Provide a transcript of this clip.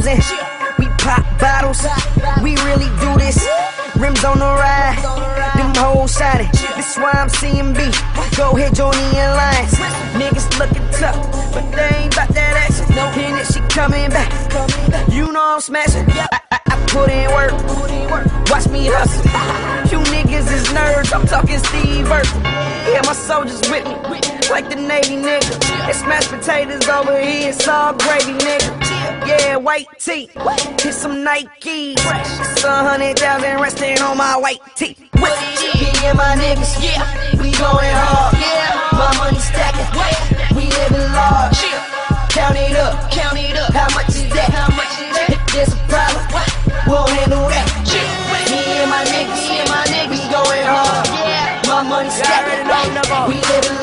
and we pop bottles. We really do this. Rims on the ride, them hoes shining. This why I'm CMB. Go ahead, join the alliance. Niggas looking tough, but they ain't about that action. And if she coming back, you know I'm smashing. I put in work, watch me hustle. You niggas is nerds, I'm talking Steve Urkel. Yeah, my soldiers with me, like the Navy nigga. It's mashed potatoes over here, it's all gravy nigga. Yeah, white tee, hit some Nikes. It's 100,000 resting on my white tee. Me and my niggas, yeah, we going hard. Yeah, my money stacking, we living large. Count it up, how much is that? If there's a problem, we'll handle that. Me and my niggas, we going hard. Yeah, my money stacking, we living